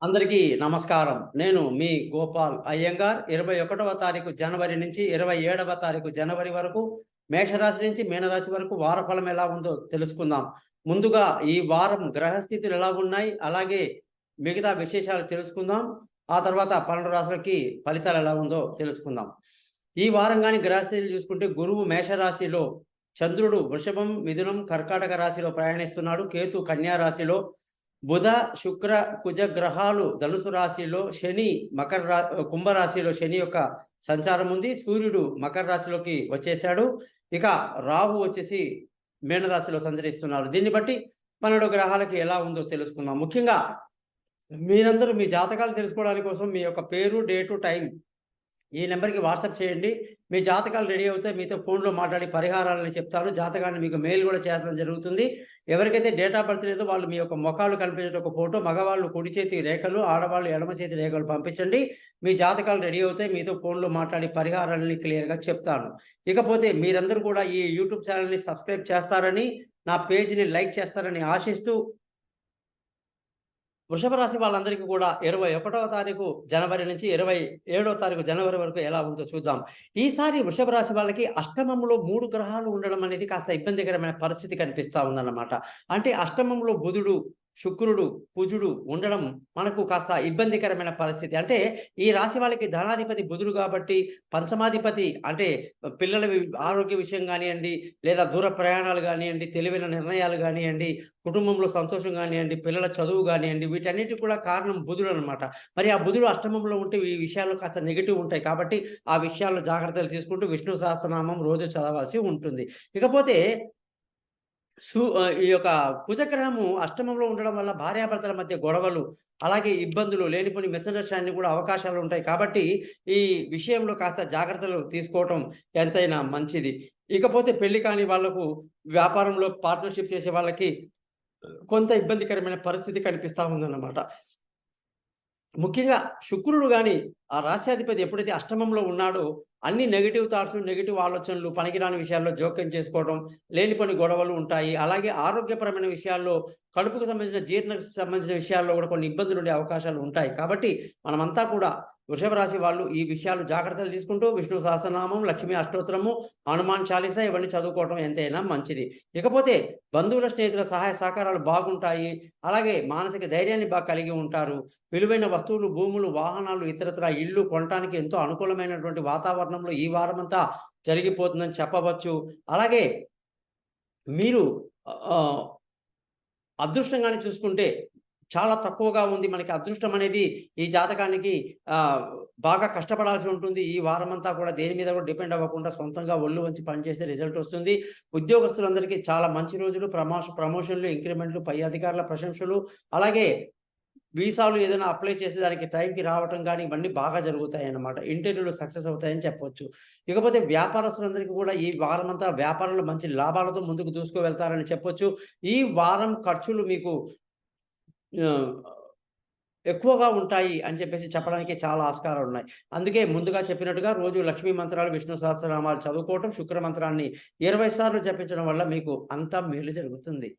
అందరికీ నమస్కారం. నేను మీ గోపాల్ అయ్యంగార్. 21వ తారీఖు జనవరి నుంచి 27వ తారీఖు జనవరి వరకు మేషరాశి నుంచి మీనరాశి వరకు వారఫలం ఎలా ఉందో తెలుసుకుందాం. ముందుగా ఈ వారం గ్రహస్థితులు ఎలా ఉన్నాయి, అలాగే మిగతా విశేషాలు తెలుసుకుందాం. ఆ తర్వాత 12 రాశులకి ఫలితాలు ఎలా ఉందో తెలుసుకుందాం. ఈ వారం గాని గ్రహస్థితులు చూసుకుంటే గురువు మేషరాశిలో, చంద్రుడు వృషభం, మిథునం, కర్కాటక రాశిలో ప్రయాణిస్తున్నాడు. కేతు కన్యా రాశిలో, బుధ, శుక్ర, కుజ గ్రహాలు ధనుసు రాశిలో, శని కుంభరాశిలో శని యొక్క సంచారం ఉంది. సూర్యుడు మకర రాశిలోకి వచ్చేసాడు. ఇక రాహు వచ్చేసి మీనరాశిలో సంచరిస్తున్నాడు. దీన్ని బట్టి 12 గ్రహాలకి ఎలా ఉందో తెలుసుకుందాం. ముఖ్యంగా మీరందరూ మీ జాతకాలు తెలుసుకోవడానికి కోసం మీ యొక్క పేరు, డేటు, టైం ఈ నెంబర్‌కి వాట్సాప్ చేయండి. మీ జాతకాలు రెడీ అవుతే మీతో ఫోన్‌లో మాట్లాడి పరిహారాలని చెప్తాను. జాతకాన్ని మీకు మెయిల్ గూడా చేస్తడం జరుగుతుంది. ఎవరికైతే డేట్ ఆఫ్ బర్త్ లేదో వాళ్ళు మీ యొక్క మొఖాలు కనిపించేట ఒక ఫోటో, మగవాళ్ళు కుడి చేతి రేఖలు, ఆడవాళ్ళు ఎడమ చేతి రేఖలు పంపించండి. మీ జాతకాలు రెడీ అవుతాయి. మీతో ఫోన్‌లో మాట్లాడి పరిహారాలని క్లియర్‌గా చెప్తాను. ఇకపోతే మీరందరూ కూడా ఈ యూట్యూబ్ ఛానెల్‌ని సబ్స్క్రైబ్ చేస్తారని, నా పేజ్‌ని లైక్ చేస్తారని ఆశిస్తూ వృషభ రాశి వాళ్ళందరికీ కూడా 21వ తారీఖు జనవరి నుంచి 27వ తారీఖు జనవరి వరకు ఎలా ఉందో చూద్దాం. ఈసారి వృషభ రాశి వాళ్ళకి అష్టమంలో 3 గ్రహాలు ఉండడం అనేది కాస్త ఇబ్బందికరమైన పరిస్థితి కనిపిస్తా ఉందన్నమాట. అంటే అష్టమంలో బుధుడు, శుక్రుడు, కుజుడు ఉండడం మనకు కాస్త ఇబ్బందికరమైన పరిస్థితి. అంటే ఈ రాశి వాళ్ళకి ధనాధిపతి బుధుడు కాబట్టి, పంచమాధిపతి అంటే పిల్లల ఆరోగ్య విషయం గానియండి, లేదా దూర ప్రయాణాలు గానియండి, తెలివైన నిర్ణయాలు గానియండి, కుటుంబంలో సంతోషం గానియండి, పిల్లల చదువు గానియండి, వీటన్నిటికి కూడా కారణం బుధుడనమాట. మరి ఆ బుధుడు అష్టమంలో ఉంటే ఈ విషయాల్లో కాస్త నెగెటివ్ ఉంటాయి. కాబట్టి ఆ విషయాల్లో జాగ్రత్తలు తీసుకుంటూ విష్ణు సహస్రనామం రోజు చదవాల్సి ఉంటుంది. ఇకపోతే ఈ యొక్క కుజగ్రహము అష్టమంలో ఉండడం వల్ల భార్యాభర్తల మధ్య గొడవలు, అలాగే ఇబ్బందులు, లేనిపోని మిస్‌అండర్‌స్టాండింగ్ కూడా అవకాశాలుంటాయి. కాబట్టి ఈ విషయంలో కాస్త జాగ్రత్తలు తీసుకోవటం ఎంతైనా మంచిది. ఇకపోతే పెళ్లి కాని వాళ్ళకు, వ్యాపారంలో పార్ట్నర్‌షిప్ చేసే వాళ్ళకి కొంత ఇబ్బందికరమైన పరిస్థితి కనిపిస్తా ఉందన్నమాట. ముఖ్యంగా శుక్రుడు గాని, ఆ రాశ్యాధిపతి ఎప్పుడైతే అష్టమంలో ఉన్నాడో, అన్ని నెగెటివ్ థాట్స్, నెగెటివ్ ఆలోచనలు, పనికిరాని విషయాల్లో జోక్యం చేసుకోవడం, లేనిపోని గొడవలు ఉంటాయి. అలాగే ఆరోగ్యపరమైన విషయాల్లో, కడుపుకు సంబంధించిన జీర్ణకు సంబంధించిన విషయాల్లో కూడా కొన్ని ఇబ్బందులుండే అవకాశాలు ఉంటాయి. కాబట్టి మనమంతా కూడా వృషభ రాశి వాళ్ళు ఈ విషయాలు జాగ్రత్తలు తీసుకుంటూ విష్ణు సహస్రనామం, లక్ష్మీ అష్టోత్తరము, హనుమాన్ చాలీసా ఇవన్నీ చదువుకోవడం ఎంతైనా మంచిది. ఇకపోతే బంధువుల, స్నేహితుల సహాయ సహకారాలు బాగుంటాయి. అలాగే మానసిక ధైర్యాన్ని కలిగి ఉంటారు. విలువైన వస్తువులు, భూములు, వాహనాలు, ఇతరత్రా ఇల్లు కొనటానికి ఎంతో అనుకూలమైనటువంటి వాతావరణంలో ఈ వారమంతా జరిగిపోతుందని చెప్పవచ్చు. అలాగే మీరు ఆహ్, అదృష్టంగానే చూసుకుంటే చాలా తక్కువగా ఉంది. మనకి అదృష్టం అనేది ఈ జాతకానికి ఆహ్, బాగా కష్టపడాల్సి ఉంటుంది. ఈ వారమంతా కూడా దేని మీద కూడా డిపెండ్ అవ్వకుండా సొంతంగా ఒళ్ళు వంచి పనిచేస్తే రిజల్ట్ వస్తుంది. ఉద్యోగస్తులందరికీ చాలా మంచి రోజులు. ప్రమోషన్‌లు, ఇంక్రిమెంట్‌లు, పై అధికారుల ప్రశంసలు, అలాగే వీసాలు ఏదైనా అప్లై చేసేదానికి టైంకి రావటం గాని, ఇవన్నీ బాగా జరుగుతాయన్నమాట. ఇంటర్వ్యూలు సక్సెస్ అవుతాయని చెప్పొచ్చు. ఇకపోతే వ్యాపారస్తులందరికీ కూడా ఈ వారమంతా వ్యాపారంలో మంచి లాభాలతో ముందుకు దూసుకువెళ్తారని చెప్పొచ్చు. ఈ వారం ఖర్చులు మీకు ఆహ్, ఎక్కువగా ఉంటాయి అని చెప్పేసి చెప్పడానికి చాలా ఆస్కారాలున్నాయి. అందుకే ముందుగా చెప్పినట్టుగా రోజు లక్ష్మీ మంత్రాలు, విష్ణు సహస్రనామాలు చదువుకోవటం, శుక్ర మంత్రాన్ని 20 సార్లు జపించడం వల్ల మీకు అంతా మేలు జరుగుతుంది.